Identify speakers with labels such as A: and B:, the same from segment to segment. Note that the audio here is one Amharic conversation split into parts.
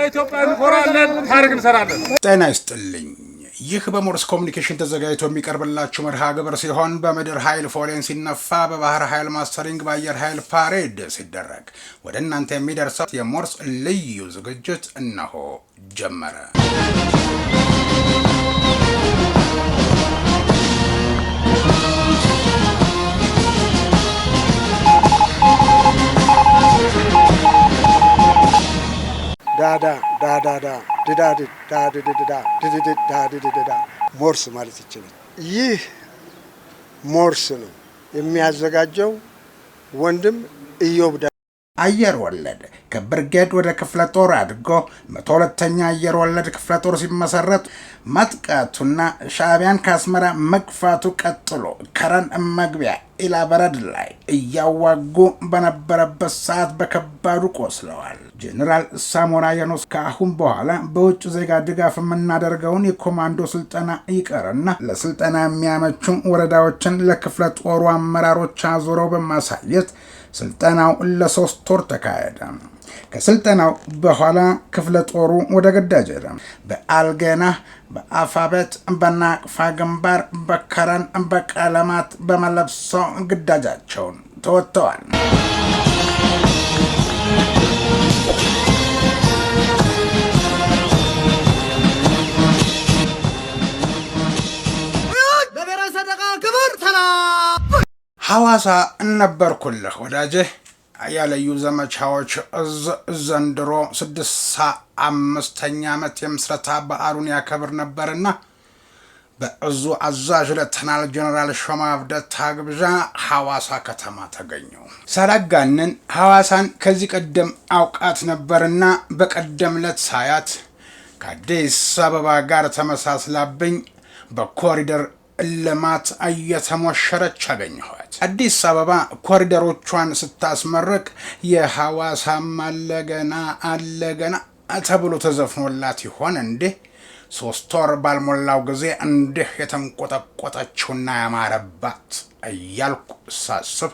A: በኢትዮጵያ እንኮራለን፣ ታሪክ እንሰራለን።
B: ጤና ይስጥልኝ። ይህ በሞርስ ኮሙኒኬሽን ተዘጋጅቶ የሚቀርብላችሁ መርሃ ግብር ሲሆን በምድር ኃይል ፎሌን ሲነፋ በባህር ኃይል ማስተሪንግ በአየር ኃይል ፓሬድ ሲደረግ ወደ እናንተ የሚደርሰው የሞርስ ልዩ ዝግጅት እነሆ ጀመረ።
C: ሞርስ ማለት ይችላል። ይህ ሞርስ ነው የሚያዘጋጀው ወንድም ኢዮብ
B: አየር ወለድ ከብርጌድ ወደ ክፍለ ጦር አድጎ 102ኛ አየር ወለድ ክፍለ ጦር ሲመሰረት ማጥቃቱና ሻዕቢያን ከአስመራ መግፋቱ ቀጥሎ ከረን መግቢያ ኢላበረድ ላይ እያዋጉ በነበረበት ሰዓት በከባዱ ቆስለዋል። ጄኔራል ሳሞራ የኑስ ከአሁን በኋላ በውጭ ዜጋ ድጋፍ የምናደርገውን የኮማንዶ ስልጠና ይቀርና ለስልጠና የሚያመቹ ወረዳዎችን ለክፍለ ጦሩ አመራሮች አዙረው በማሳየት ስልጠናው ለ3 ወር ተካሄደ። ከስልጠናው በኋላ ክፍለ ጦሩ ወደ ግዳጅ ሄደ። በአልገና፣ በአፋበት፣ በናቅፋ ግንባር፣ በከረን፣ በቀለማት በመለብሶ ግዳጃቸውን ተወጥተዋል። ሐዋሳ ነበርኩልህ ወዳጄ። ያለዩ ዘመቻዎች ዘንድሮ 65ኛ ዓመት የምስረታ በዓሉን ያከብር ነበርና በእዙ አዛዥ ሌተናል ጀነራል ሾማ አብደታ ግብዣ ሐዋሳ ከተማ ተገኘው። ሳላጋንን ሐዋሳን ከዚህ ቀደም አውቃት ነበርና በቀደም ዕለት ሳያት ከአዲስ አበባ ጋር ተመሳስላብኝ በኮሪደር ልማት እየተሞሸረች አገኘኋት። አዲስ አበባ ኮሪደሮቿን ስታስመርቅ የሐዋሳም አለገና ተብሎ ተዘፍኖላት ይሆን እንዴ? 3 ወር ባልሞላው ጊዜ እንዲህ የተንቆጠቆጠችውና ያማረባት እያልኩ ሳስብ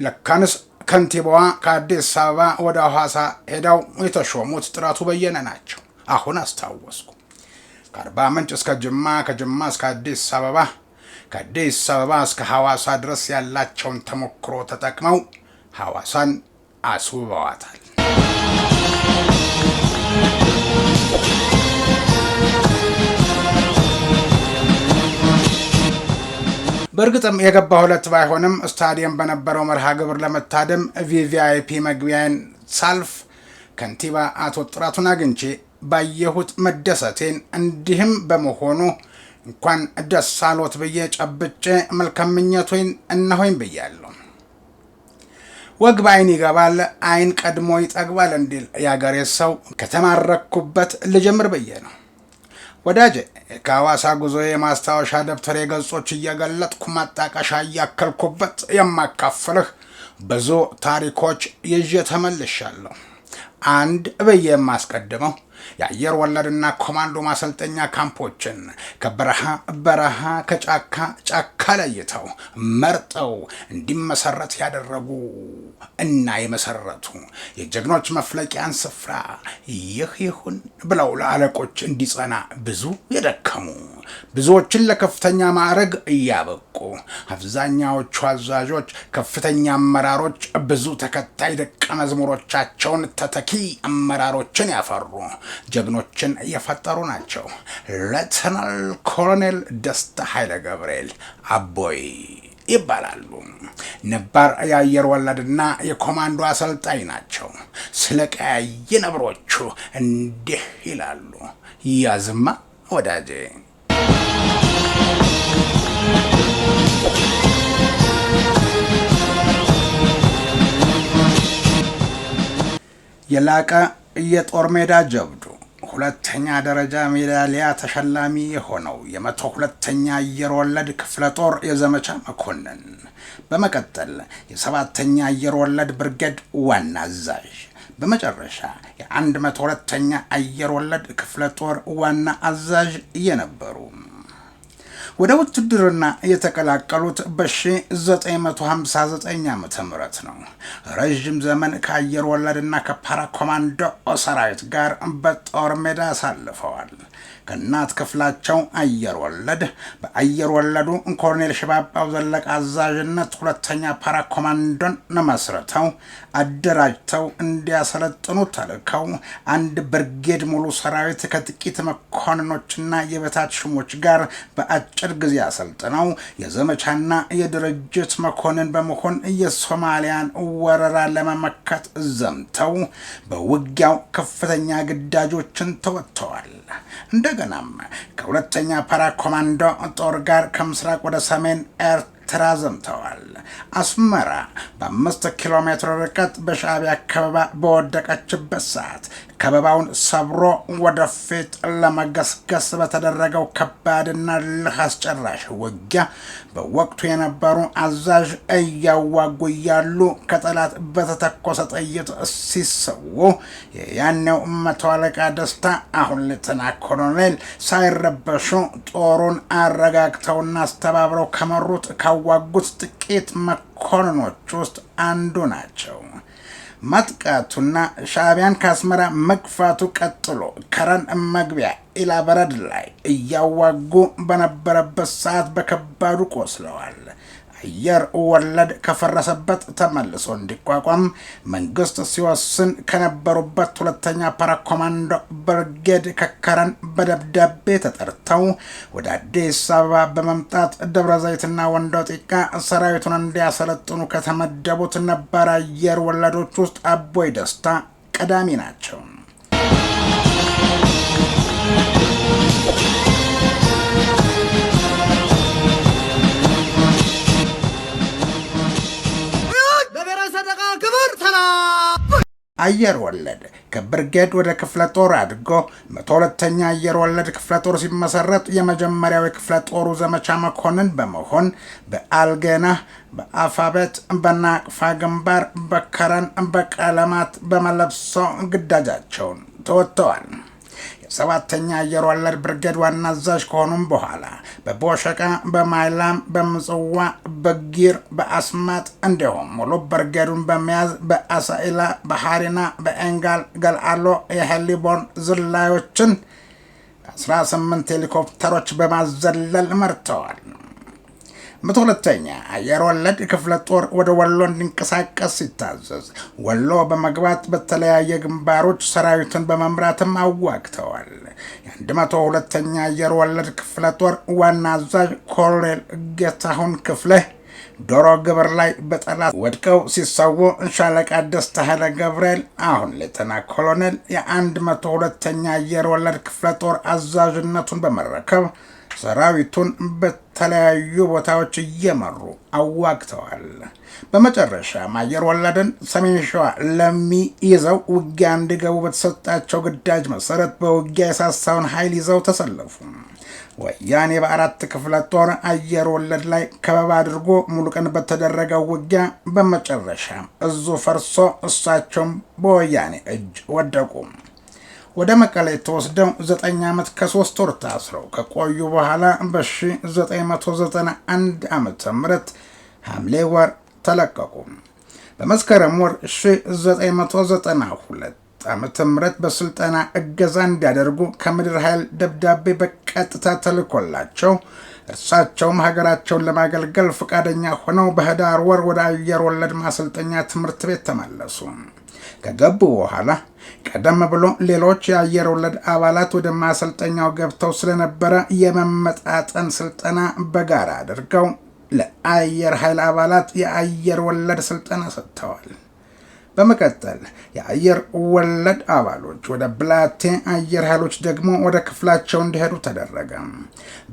B: ለካንስ ከንቲባዋ ከአዲስ አበባ ወደ ሐዋሳ ሄደው የተሾሙት ጥራቱ በየነ ናቸው። አሁን አስታወስኩ። ከአርባ ምንጭ እስከ ጅማ፣ ከጅማ እስከ አዲስ አበባ፣ ከአዲስ አበባ እስከ ሐዋሳ ድረስ ያላቸውን ተሞክሮ ተጠቅመው ሐዋሳን አስውበዋታል። በእርግጥም የገባሁለት ባይሆንም ስታዲየም በነበረው መርሃ ግብር ለመታደም ቪቪአይፒ መግቢያን ሳልፍ ከንቲባ አቶ ጥራቱን አግኝቼ ባየሁት መደሰቴን እንዲህም በመሆኑ እንኳን ደስ አሎት ብዬ ጨብጬ መልካም ምኞቴን እነሆኝ ብያለሁ። ወግ በዓይን ይገባል፣ ዓይን ቀድሞ ይጠግባል እንዲል የአገሬ ሰው ከተማረኩበት ልጀምር ብዬ ነው። ወዳጄ ከሐዋሳ ጉዞዬ የማስታወሻ ደብተሬ ገጾች እየገለጥኩ ማጣቀሻ እያከልኩበት የማካፍልህ ብዙ ታሪኮች ይዤ ተመልሻለሁ። አንድ ብዬ የማስቀድመው የአየር ወለድና ኮማንዶ ማሰልጠኛ ካምፖችን ከበረሃ ከጫካ ለይተው መርጠው እንዲመሰረት ያደረጉ እና የመሰረቱ የጀግኖች መፍለቂያን ስፍራ ይህ ይሁን ብለው ለአለቆች እንዲጸና ብዙ የደከሙ ብዙዎችን ለከፍተኛ ማዕረግ እያበቁ አብዛኛዎቹ አዛዦች፣ ከፍተኛ አመራሮች ብዙ ተከታይ ደቀ መዝሙሮቻቸውን ተተኪ አመራሮችን ያፈሩ ጀግኖችን የፈጠሩ ናቸው። ሌተናል ኮሎኔል ደስታ ኃይለ ገብርኤል አቦይ ይባላሉ። ነባር የአየር ወለድና የኮማንዶ አሰልጣኝ ናቸው። ስለ ቀያይ ነብሮቹ እንዲህ ይላሉ። ያዝማ ወዳጄ። የላቀ የጦር ሜዳ ጀብዱ 2ኛ ደረጃ ሜዳሊያ ተሸላሚ የሆነው የ102ኛ አየር ወለድ ክፍለ ጦር የዘመቻ መኮንን፣ በመቀጠል የ7ኛ አየር ወለድ ብርጌድ ዋና አዛዥ፣ በመጨረሻ የ102ኛ አየር ወለድ ክፍለ ጦር ዋና አዛዥ የነበሩ ወደ ውትድርና የተቀላቀሉት በ1959 ዓመተ ምህረት ነው። ረጅም ዘመን ከአየር ወለድና ከፓራ ኮማንዶ ሰራዊት ጋር በጦር ሜዳ አሳልፈዋል። ከእናት ክፍላቸው አየር ወለድ በአየር ወለዱ ኮሎኔል ሽባባው ዘለቀ አዛዥነት ሁለተኛ ፓራ ኮማንዶን መስርተው አደራጅተው እንዲያሰለጥኑ ተልከው አንድ ብርጌድ ሙሉ ሰራዊት ከጥቂት መኮንኖችና የበታች ሹሞች ጋር በአጭር ጊዜ አሰልጥነው የዘመቻና የድርጅት መኮንን በመሆን የሶማሊያን ወረራ ለመመከት ዘምተው በውጊያው ከፍተኛ ግዳጆችን ተወጥተዋል። እንደገናም ከሁለተኛ ፓራ ኮማንዶ ጦር ጋር ከምስራቅ ወደ ሰሜን ኤርትራ ዘምተዋል። አስመራ በ5 ኪሎ ሜትር ርቀት በሻዕቢያ ከበባ በወደቀችበት ሰዓት ከበባውን ሰብሮ ወደፊት ለመገስገስ በተደረገው ከባድና ልህ አስጨራሽ ውጊያ በወቅቱ የነበሩ አዛዥ እያዋጉ ያሉ ከጠላት በተተኮሰ ጥይት ሲሰዉ ያኔው መቶ አለቃ ደስታ አሁን ሌተና ኮሎኔል ሳይረበሹ ጦሩን አረጋግተውና አስተባብረው ከመሩት ካዋጉት ጥቂት መኮንኖች ውስጥ አንዱ ናቸው። ማጥቃቱና ሻዕቢያን ከአስመራ መግፋቱ ቀጥሎ ከረን መግቢያ ኢላበረድ ላይ እያዋጉ በነበረበት ሰዓት በከባዱ ቆስለዋል። አየር ወለድ ከፈረሰበት ተመልሶ እንዲቋቋም መንግስት ሲወስን ከነበሩበት ሁለተኛ ፓራ ኮማንዶ ብርጌድ ከከረን በደብዳቤ ተጠርተው ወደ አዲስ አበባ በመምጣት ደብረ ዘይትና ወንዶ ጢቃ ሰራዊቱን እንዲያሰለጥኑ ከተመደቡት ነባር አየር ወለዶች ውስጥ አቦይ ደስታ ቀዳሚ ናቸው። አየር ወለድ ከብርጌድ ወደ ክፍለ ጦር አድጎ 102ኛ አየር ወለድ ክፍለ ጦር ሲመሰረት የመጀመሪያው ክፍለ ጦሩ ዘመቻ መኮንን በመሆን በአልገና፣ በአፋበት፣ በናቅፋ ግንባር፣ በከረን፣ በቀለማት በመለብሶ ግዳጃቸውን ተወጥተዋል። የሰባተኛ አየር ወለድ ብርጌድ ዋና አዛዥ ከሆኑም በኋላ በቦሸቃ፣ በማይላም፣ በምጽዋ፣ በጊር፣ በአስማጥ እንዲሁም ሙሉ ብርጌዱን በመያዝ በአሳኢላ፣ በሐሪና፣ በኤንጋል ገልአሎ የሄሊቦን ዝላዮችን 18 ሄሊኮፕተሮች በማዘለል መርተዋል። 102ኛ አየር ወለድ ክፍለ ጦር ወደ ወሎ እንዲንቀሳቀስ ሲታዘዝ ወሎ በመግባት በተለያየ ግንባሮች ሰራዊትን በመምራትም አዋግተዋል። የ102ኛ አየር ወለድ ክፍለ ጦር ዋና አዛዥ ኮሎኔል ጌታሁን ክፍለ ዶሮ ግብር ላይ በጠላት ወድቀው ሲሰዉ ሻለቃ ደስታ ኃይለ ገብርኤል አሁን ሌተና ኮሎኔል የ102ኛ አየር ወለድ ክፍለ ጦር አዛዥነቱን በመረከብ ሰራዊቱን በተለያዩ ቦታዎች እየመሩ አዋግተዋል። በመጨረሻ አየር ወለድን ሰሜን ሸዋ ለሚ ይዘው ውጊያ እንዲገቡ በተሰጣቸው ግዳጅ መሰረት በውጊያ የሳሳውን ኃይል ይዘው ተሰለፉ። ወያኔ በ4 ክፍለ ጦር አየር ወለድ ላይ ከበባ አድርጎ ሙሉ ቀን በተደረገው ውጊያ በመጨረሻ እዙ ፈርሶ እሳቸውም በወያኔ እጅ ወደቁ። ወደ መቀሌ ተወስደው 9 ዓመት ከ3 ወር ታስረው ከቆዩ በኋላ በ1991 ዓመተ ምህረት ሐምሌ ወር ተለቀቁ። በመስከረም ወር 1992 ዓመተ ምህረት በስልጠና እገዛ እንዲያደርጉ ከምድር ኃይል ደብዳቤ በቀጥታ ተልኮላቸው እርሳቸውም ሀገራቸውን ለማገልገል ፈቃደኛ ሆነው በህዳር ወር ወደ አየር ወለድ ማሰልጠኛ ትምህርት ቤት ተመለሱ። ከገቡ በኋላ ቀደም ብሎ ሌሎች የአየር ወለድ አባላት ወደ ማሰልጠኛው ገብተው ስለነበረ የመመጣጠን ስልጠና በጋራ አድርገው ለአየር ኃይል አባላት የአየር ወለድ ስልጠና ሰጥተዋል። በመቀጠል የአየር ወለድ አባሎች ወደ ብላቴ፣ አየር ኃይሎች ደግሞ ወደ ክፍላቸው እንዲሄዱ ተደረገ።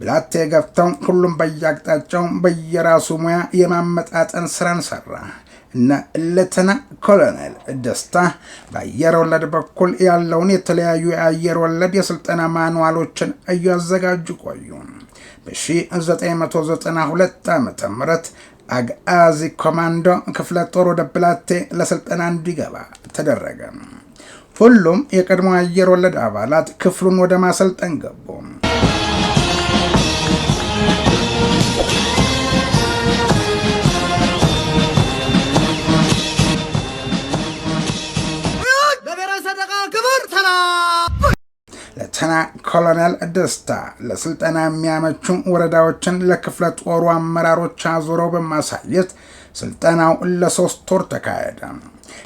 B: ብላቴ ገብተው ሁሉም በየአቅጣጫው በየራሱ ሙያ የማመጣጠን ስራን ሰራ። እና ሌተና ኮሎኔል ደስታ በአየር ወለድ በኩል ያለውን የተለያዩ የአየር ወለድ የስልጠና ማኑዋሎችን እያዘጋጁ ቆዩ። በ1992 ዓመተ ምህረት አጋዚ ኮማንዶ ክፍለ ጦር ወደ ብላቴ ለስልጠና እንዲገባ ተደረገ። ሁሉም የቀድሞ አየር ወለድ አባላት ክፍሉን ወደ ማሰልጠን ገቡ። ሌተና ኮሎኔል ደስታ ለስልጠና የሚያመቹ ወረዳዎችን ለክፍለ ጦሩ አመራሮች አዙረው በማሳየት ስልጠናው ለ3 ወር ተካሄደ።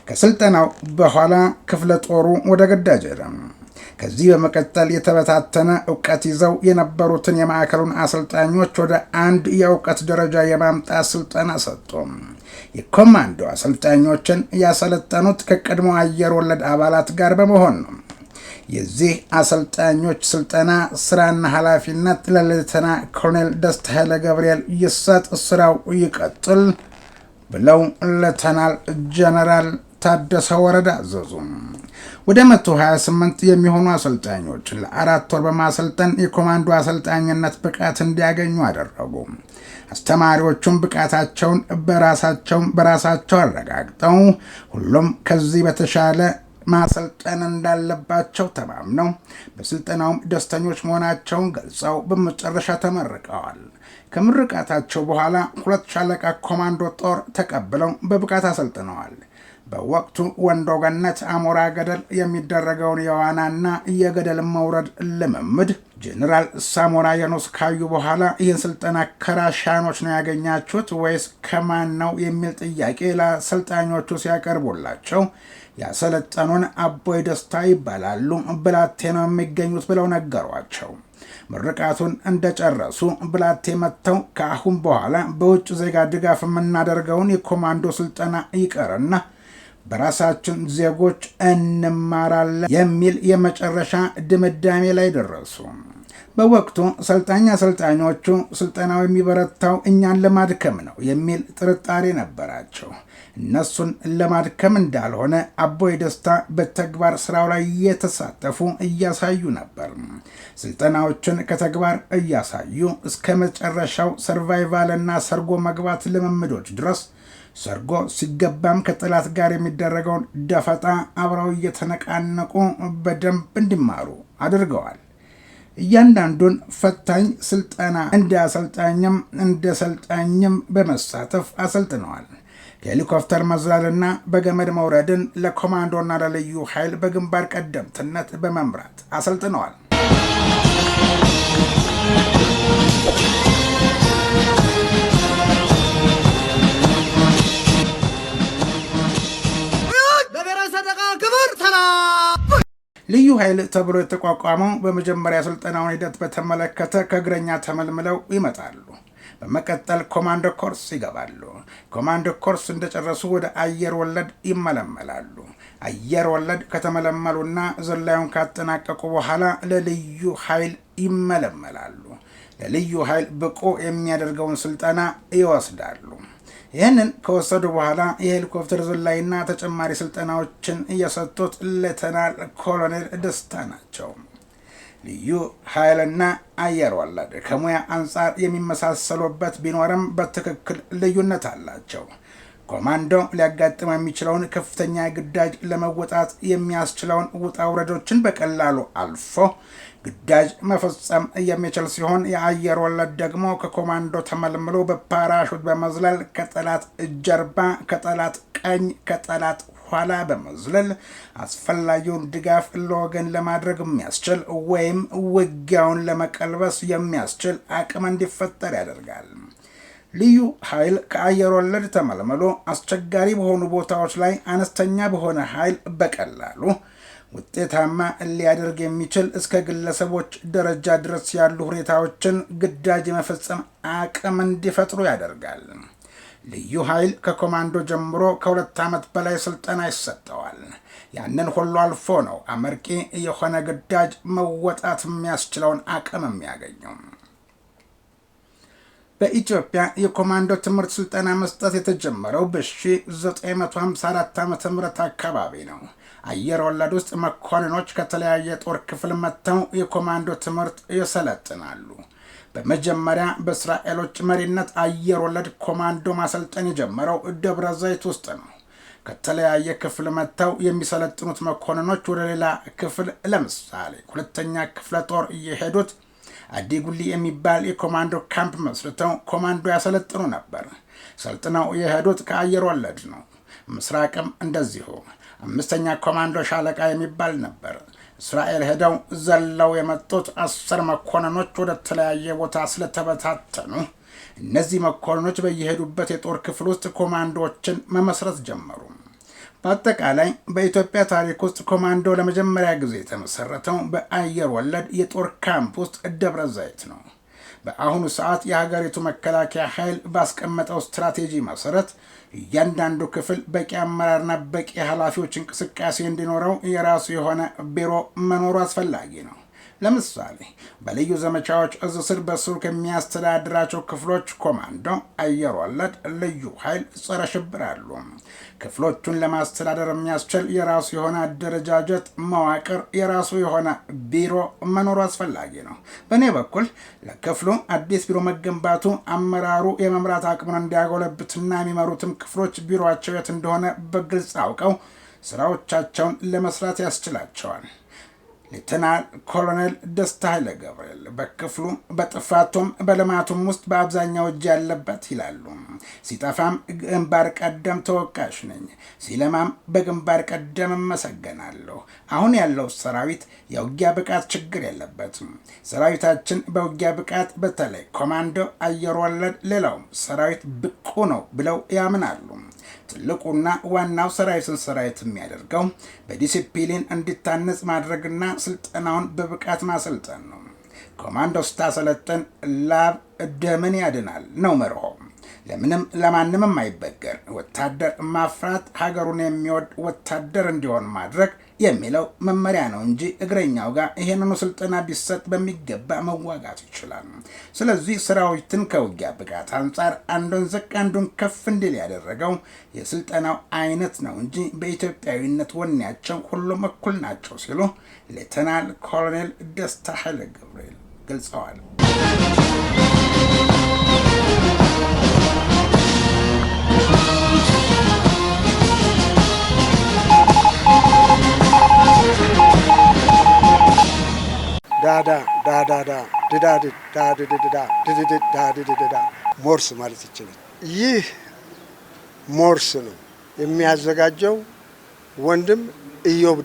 B: ከስልጠናው በኋላ ክፍለ ጦሩ ወደ ግዳጅ ሄደ። ከዚህ በመቀጠል የተበታተነ እውቀት ይዘው የነበሩትን የማዕከሉን አሰልጣኞች ወደ አንድ የእውቀት ደረጃ የማምጣት ስልጠና ሰጡ። የኮማንዶ አሰልጣኞችን ያሰለጠኑት ከቀድሞ አየር ወለድ አባላት ጋር በመሆን ነው። የዚህ አሰልጣኞች ስልጠና ስራና ኃላፊነት ለሌተና ኮሎኔል ደስታ ኃይለ ገብርኤል ይሰጥ፣ ስራው ይቀጥል ብለው ሌተናል ጀነራል ታደሰ ወረዳ አዘዙ። ወደ 128 የሚሆኑ አሰልጣኞች ለ4 ወር በማሰልጠን የኮማንዶ አሰልጣኝነት ብቃት እንዲያገኙ አደረጉ። አስተማሪዎቹም ብቃታቸውን በራሳቸው አረጋግጠው ሁሉም ከዚህ በተሻለ ማሰልጠን እንዳለባቸው ተማምነው በስልጠናውም ደስተኞች መሆናቸውን ገልጸው በመጨረሻ ተመርቀዋል። ከምርቃታቸው በኋላ 2 ሻለቃ ኮማንዶ ጦር ተቀብለው በብቃት አሰልጥነዋል። በወቅቱ ወንዶ ገነት አሞራ ገደል የሚደረገውን የዋናና የገደል መውረድ ልምምድ ጄኔራል ሳሞራ የኑስ ካዩ በኋላ ይህን ስልጠና ከራሻኖች ነው ያገኛችሁት ወይስ ከማን ነው የሚል ጥያቄ ለአሰልጣኞቹ ሲያቀርቡላቸው ያሰለጠኑን አቦይ ደስታ ይባላሉ፣ ብላቴ ነው የሚገኙት ብለው ነገሯቸው። ምርቃቱን እንደጨረሱ ብላቴ መጥተው ከአሁን በኋላ በውጭ ዜጋ ድጋፍ የምናደርገውን የኮማንዶ ስልጠና ይቀርና በራሳችን ዜጎች እንማራለን የሚል የመጨረሻ ድምዳሜ ላይ ደረሱ። በወቅቱ አሰልጣኞቹ ስልጠናው የሚበረታው እኛን ለማድከም ነው የሚል ጥርጣሬ ነበራቸው። እነሱን ለማድከም እንዳልሆነ አቦይ ደስታ በተግባር ስራው ላይ እየተሳተፉ እያሳዩ ነበር። ስልጠናዎችን ከተግባር እያሳዩ እስከ መጨረሻው ሰርቫይቫል እና ሰርጎ መግባት ልምምዶች ድረስ ሰርጎ ሲገባም ከጠላት ጋር የሚደረገውን ደፈጣ አብረው እየተነቃነቁ በደንብ እንዲማሩ አድርገዋል። እያንዳንዱን ፈታኝ ስልጠና እንደ አሰልጣኝም እንደ ሰልጣኝም በመሳተፍ አሰልጥነዋል። ከሄሊኮፕተር መዝላልና በገመድ መውረድን ለኮማንዶና ለልዩ ኃይል በግንባር ቀደምትነት በመምራት አሰልጥነዋል። ልዩ ኃይል ተብሎ የተቋቋመው በመጀመሪያ ስልጠናውን ሂደት በተመለከተ ከእግረኛ ተመልምለው ይመጣሉ። በመቀጠል ኮማንዶ ኮርስ ይገባሉ። ኮማንዶ ኮርስ እንደጨረሱ ወደ አየር ወለድ ይመለመላሉ። አየር ወለድ ከተመለመሉና ዝላዩን ካጠናቀቁ በኋላ ለልዩ ኃይል ይመለመላሉ። ለልዩ ኃይል ብቁ የሚያደርገውን ስልጠና ይወስዳሉ። ይህንን ከወሰዱ በኋላ የሄሊኮፕተር ዝላይና ተጨማሪ ስልጠናዎችን እየሰጡት ሌተናል ኮሎኔል ደስታ ናቸው። ልዩ ኃይልና አየር ወለድ ከሙያ አንጻር የሚመሳሰሉበት ቢኖርም በትክክል ልዩነት አላቸው። ኮማንዶ ሊያጋጥም የሚችለውን ከፍተኛ ግዳጅ ለመወጣት የሚያስችለውን ውጣ ውረዶችን በቀላሉ አልፎ ግዳጅ መፈጸም የሚችል ሲሆን የአየር ወለድ ደግሞ ከኮማንዶ ተመልምሎ በፓራሹት በመዝለል ከጠላት ጀርባ፣ ከጠላት ቀኝ፣ ከጠላት ኋላ በመዝለል አስፈላጊውን ድጋፍ ለወገን ለማድረግ የሚያስችል ወይም ውጊያውን ለመቀልበስ የሚያስችል አቅም እንዲፈጠር ያደርጋል። ልዩ ኃይል ከአየር ወለድ ተመልምሎ አስቸጋሪ በሆኑ ቦታዎች ላይ አነስተኛ በሆነ ኃይል በቀላሉ ውጤታማ ሊያደርግ የሚችል እስከ ግለሰቦች ደረጃ ድረስ ያሉ ሁኔታዎችን ግዳጅ የመፈጸም አቅም እንዲፈጥሩ ያደርጋል። ልዩ ኃይል ከኮማንዶ ጀምሮ ከ2 ዓመት በላይ ስልጠና ይሰጠዋል። ያንን ሁሉ አልፎ ነው አመርቂ የሆነ ግዳጅ መወጣት የሚያስችለውን አቅም የሚያገኘው። በኢትዮጵያ የኮማንዶ ትምህርት ስልጠና መስጠት የተጀመረው በ1954 ዓ.ም አካባቢ ነው። አየር ወለድ ውስጥ መኮንኖች ከተለያየ ጦር ክፍል መጥተው የኮማንዶ ትምህርት ይሰለጥናሉ። በመጀመሪያ በእስራኤሎች መሪነት አየር ወለድ ኮማንዶ ማሰልጠን የጀመረው ደብረ ዘይት ውስጥ ነው። ከተለያየ ክፍል መጥተው የሚሰለጥኑት መኮንኖች ወደ ሌላ ክፍል ለምሳሌ 2ኛ ክፍለ ጦር እየሄዱት አዲጉሊ የሚባል የኮማንዶ ካምፕ መስርተው ኮማንዶ ያሰለጥኑ ነበር። ሰልጥነው የሄዱት ከአየር ወለድ ነው። ምስራቅም እንደዚሁ 5ኛ ኮማንዶ ሻለቃ የሚባል ነበር። እስራኤል ሄደው ዘለው የመጡት 10 መኮንኖች ወደ ተለያየ ቦታ ስለተበታተኑ እነዚህ መኮንኖች በየሄዱበት የጦር ክፍል ውስጥ ኮማንዶዎችን መመስረት ጀመሩ። በአጠቃላይ በኢትዮጵያ ታሪክ ውስጥ ኮማንዶ ለመጀመሪያ ጊዜ የተመሰረተው በአየር ወለድ የጦር ካምፕ ውስጥ ደብረ ዘይት ነው። በአሁኑ ሰዓት የሀገሪቱ መከላከያ ኃይል ባስቀመጠው ስትራቴጂ መሰረት እያንዳንዱ ክፍል በቂ አመራርና በቂ ኃላፊዎች እንቅስቃሴ እንዲኖረው የራሱ የሆነ ቢሮ መኖሩ አስፈላጊ ነው። ለምሳሌ በልዩ ዘመቻዎች እዝ ስር በስሩ ከሚያስተዳድራቸው ክፍሎች ኮማንዶ፣ አየር ወለድ፣ ልዩ ኃይል፣ ጸረ ሽብር አሉ። ክፍሎቹን ለማስተዳደር የሚያስችል የራሱ የሆነ አደረጃጀት መዋቅር፣ የራሱ የሆነ ቢሮ መኖሩ አስፈላጊ ነው። በእኔ በኩል ለክፍሉ አዲስ ቢሮ መገንባቱ አመራሩ የመምራት አቅሙን እንዲያጎለብትና የሚመሩትም ክፍሎች ቢሮቸው የት እንደሆነ በግልጽ አውቀው ስራዎቻቸውን ለመስራት ያስችላቸዋል። ሌተናል ኮሎኔል ደስታ ኃይለ ገብርኤል በክፍሉ በጥፋቱም በልማቱም ውስጥ በአብዛኛው እጅ ያለበት ይላሉ። ሲጠፋም ግንባር ቀደም ተወቃሽ ነኝ፣ ሲለማም በግንባር ቀደም እመሰገናለሁ። አሁን ያለው ሰራዊት የውጊያ ብቃት ችግር የለበትም። ሰራዊታችን በውጊያ ብቃት በተለይ ኮማንዶ፣ አየር ወለድ፣ ሌላውም ሰራዊት ብቁ ነው ብለው ያምናሉ። ትልቁና ዋናው ሰራዊት የሚያደርገው በዲሲፕሊን እንዲታነጽ ማድረግና ስልጠናውን በብቃት ማሰልጠን ነው። ኮማንዶ ስታሰለጥን ላብ ደምን ያድናል ነው መርሆ። ለምንም ለማንም የማይበገር ወታደር ማፍራት፣ ሀገሩን የሚወድ ወታደር እንዲሆን ማድረግ የሚለው መመሪያ ነው እንጂ እግረኛው ጋር ይሄንኑ ስልጠና ቢሰጥ በሚገባ መዋጋት ይችላል። ስለዚህ ሰራዊትን ከውጊያ ብቃት አንጻር አንዱን ዝቅ አንዱን ከፍ እንዲል ያደረገው የስልጠናው አይነት ነው እንጂ በኢትዮጵያዊነት ወኔያቸው ሁሉም እኩል ናቸው ሲሉ ሌተናል ኮሎኔል ደስታ ኃይለ ገብርኤል ገልጸዋል።
C: ሞርስ ማለት ይችላል። ይህ ሞርስ ነው የሚያዘጋጀው ወንድም ኢዮብ።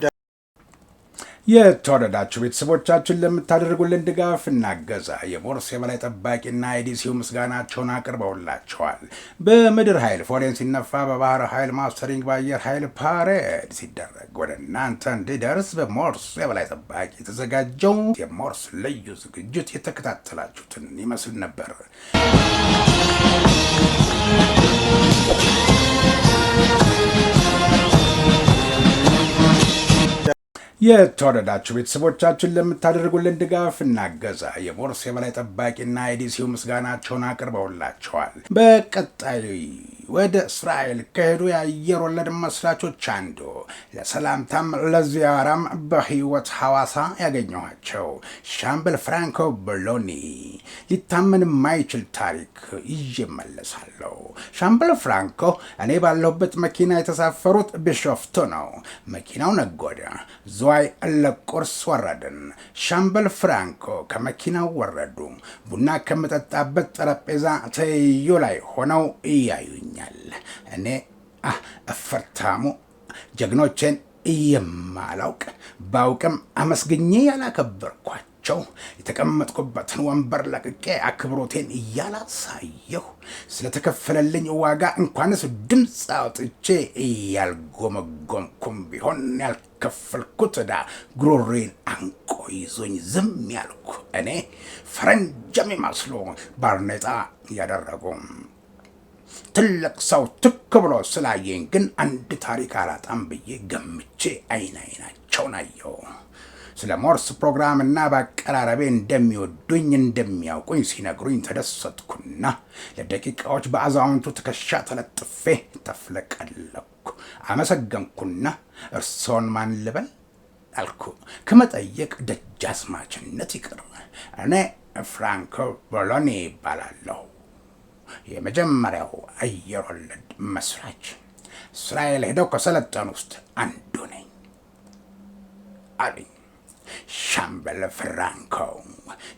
B: የተወደዳችሁ ቤተሰቦቻችን ለምታደርጉልን ድጋፍ እናገዛ የሞርስ የበላይ ጠባቂና ኤዲሲው ምስጋናቸውን አቅርበውላቸዋል። በምድር ኃይል ፎሬን ሲነፋ፣ በባህር ኃይል ማስተሪንግ፣ በአየር ኃይል ፓሬድ ሲደረግ ወደ እናንተ እንዲደርስ በሞርስ የበላይ ጠባቂ የተዘጋጀው የሞርስ ልዩ ዝግጅት የተከታተላችሁትን ይመስል ነበር። የተወደዳችሁ ቤተሰቦቻችን ለምታደርጉልን ድጋፍ እናገዛ የሞርስ የበላይ ጠባቂና ኤዲሲው ምስጋናቸውን አቅርበውላቸዋል። በቀጣይ ወደ እስራኤል ከሄዱ የአየር ወለድ መስራቾች አንዱ ለሰላምታም ለዚያራም በህይወት ሐዋሳ ያገኘኋቸው ሻምበል ፍራንኮ በሎኒ ሊታመን የማይችል ታሪክ ይዤ እመለሳለሁ። ሻምበል ፍራንኮ እኔ ባለሁበት መኪና የተሳፈሩት ቢሾፍቱ ነው። መኪናው ነጎደ። ዝዋይ ለቁርስ ወረድን። ሻምበል ፍራንኮ ከመኪናው ወረዱ። ቡና ከምጠጣበት ጠረጴዛ ትይዩ ላይ ሆነው እያዩኝ እኔ እፈርታሙ ጀግኖቼን የማላውቅ ባውቅም አመስግኜ ያላከበርኳቸው የተቀመጥኩበትን ወንበር ለቅቄ አክብሮቴን እያላሳየሁ ስለተከፈለልኝ ዋጋ እንኳንስ ድምፅ አውጥቼ እያልጎመጎምኩም ቢሆን ያልከፈልኩት ዕዳ ጉሮሬን አንቆ ይዞኝ ዝም ያልኩ እኔ ፈረንጅ የሚመስሉ ባርኔጣ ያደረጉ ትልቅ ሰው ትክ ብሎ ስላየኝ ግን አንድ ታሪክ አላጣም ብዬ ገምቼ አይናቸውን አየሁ። ስለ ሞርስ ፕሮግራምና በአቀራረቤ እንደሚወዱኝ እንደሚያውቁኝ ሲነግሩኝ ተደሰትኩና ለደቂቃዎች በአዛውንቱ ትከሻ ተለጥፌ ተፍለቀለኩ። አመሰገንኩና እርሶን ማን ልበል አልኩ። ከመጠየቅ ደጃዝማችነት ይቅር፣ እኔ ፍራንኮ በሎኒ ይባላለሁ። የመጀመሪያው አየር ወለድ መስራች፣ እስራኤል ሄደው ከሰለጠኑ ውስጥ አንዱ ነኝ አለኝ ሻምበል ፍራንኮ።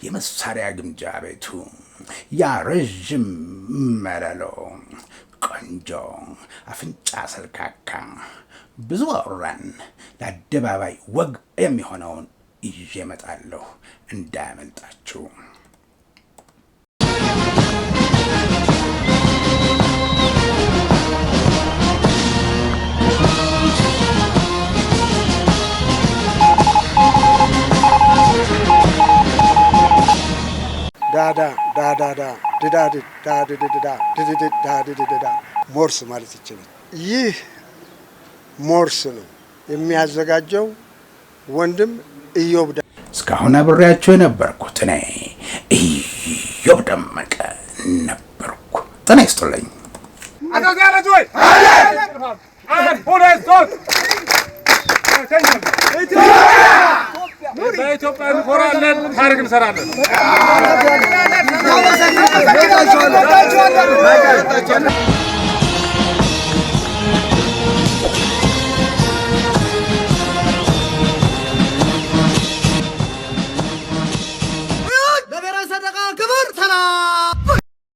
B: የመሳሪያ ግምጃ ቤቱ ያ ረዥም መለሎ ቆንጆ አፍንጫ ሰልካካ ብዙ አወራን። ለአደባባይ ወግ የሚሆነውን ይዤ እመጣለሁ፣ እንዳያመልጣችሁ።
C: ዳዳ ዳዳዳ ድዳድ ዳድድዳ ድድድ ዳድድዳ ሞርስ ማለት ይችላል። ይህ ሞርስ ነው የሚያዘጋጀው ወንድም ኢዮብ።
B: እስካሁን አብሬያችሁ የነበርኩት እኔ ኢዮብ ደመቀ ነበርኩ። ጤና ይስጥልኝ።
A: በኢትዮጵያ እንኮራለን፣ ታሪክ እንሰራለን።